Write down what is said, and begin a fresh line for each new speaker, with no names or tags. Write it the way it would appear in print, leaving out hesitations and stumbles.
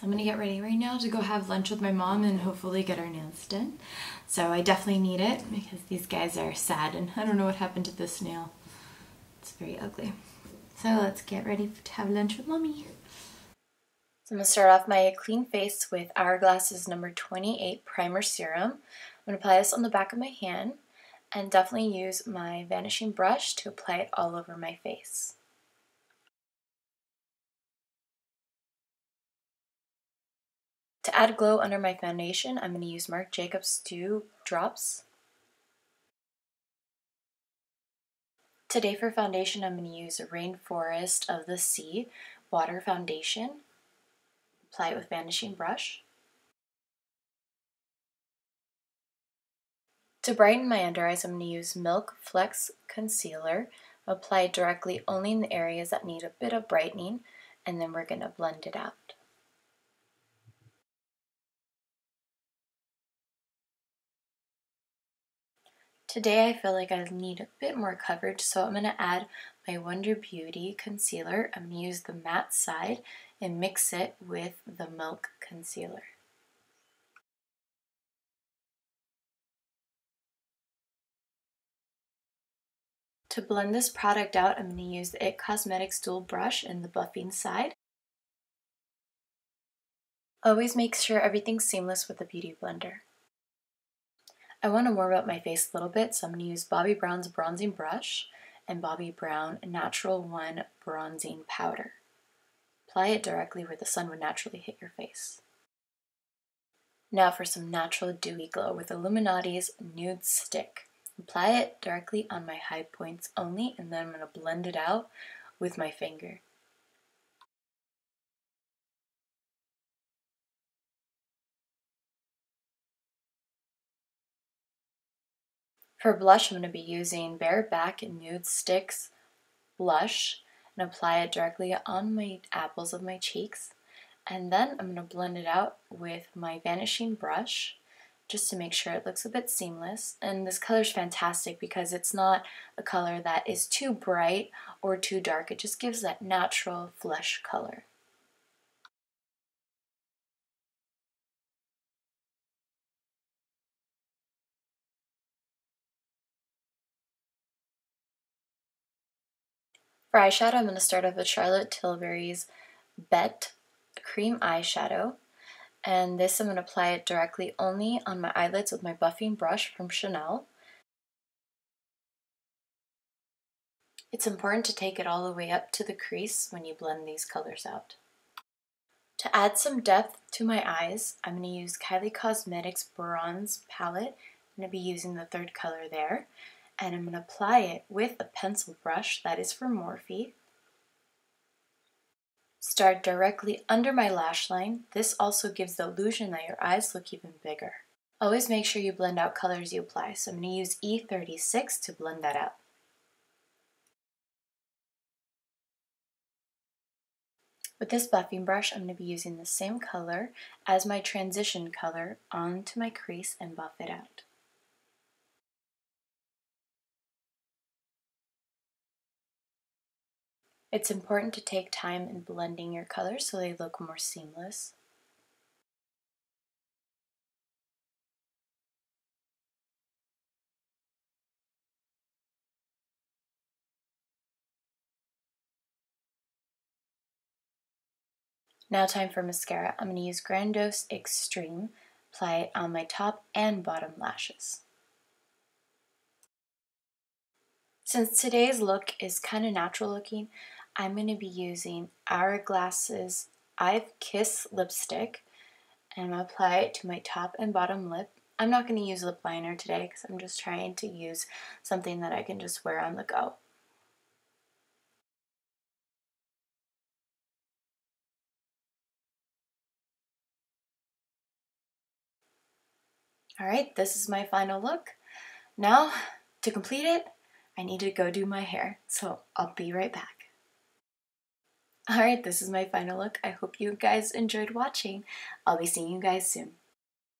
I'm gonna get ready right now to go have lunch with my mom and hopefully get our nails done. So I definitely need it because these guys are sad and I don't know what happened to this nail. It's very ugly. So let's get ready to have lunch with mommy. So I'm gonna start off my clean face with Hourglass's number 28 primer serum. I'm gonna apply this on the back of my hand and definitely use my vanishing brush to apply it all over my face. To add glow under my foundation, I'm going to use Marc Jacobs Dew Drops. Today for foundation, I'm going to use Rainforest of the Sea Water Foundation. Apply it with vanishing brush. To brighten my under eyes, I'm going to use Milk Flex Concealer. Apply it directly only in the areas that need a bit of brightening, and then we're going to blend it out. Today I feel like I need a bit more coverage, so I'm going to add my Wonder Beauty concealer. I'm going to use the matte side and mix it with the Milk concealer. To blend this product out, I'm going to use the IT Cosmetics Dual Brush in the buffing side. Always make sure everything's seamless with the Beauty Blender. I want to warm up my face a little bit, so I'm going to use Bobbi Brown's bronzing brush and Bobbi Brown Natural One bronzing powder. Apply it directly where the sun would naturally hit your face. Now for some natural dewy glow with Illuminati's Nude Stick. Apply it directly on my high points only, and then I'm going to blend it out with my finger. For blush, I'm going to be using Bare Back Nude Sticks blush and apply it directly on my apples of my cheeks. And then I'm going to blend it out with my vanishing brush just to make sure it looks a bit seamless. And this color is fantastic because it's not a color that is too bright or too dark. It just gives that natural flesh color. For eyeshadow, I'm going to start off with Charlotte Tilbury's Bet Cream Eyeshadow. And this I'm going to apply it directly only on my eyelids with my buffing brush from Chanel. It's important to take it all the way up to the crease when you blend these colors out. To add some depth to my eyes, I'm going to use Kylie Cosmetics Bronze Palette. I'm going to be using the third color there. And I'm going to apply it with a pencil brush that is from Morphe. Start directly under my lash line. This also gives the illusion that your eyes look even bigger. Always make sure you blend out colors you apply. So I'm going to use E36 to blend that out. With this buffing brush, I'm going to be using the same color as my transition color onto my crease and buff it out. It's important to take time in blending your colors so they look more seamless. Now time for mascara. I'm going to use Grandose Extreme. Apply it on my top and bottom lashes. Since today's look is kind of natural looking, I'm going to be using Hourglass's I've Kiss lipstick, and I'm going to apply it to my top and bottom lip. I'm not going to use lip liner today because I'm just trying to use something that I can just wear on the go. Alright, this is my final look. Now, to complete it, I need to go do my hair, so I'll be right back. Alright, this is my final look. I hope you guys enjoyed watching. I'll be seeing you guys soon.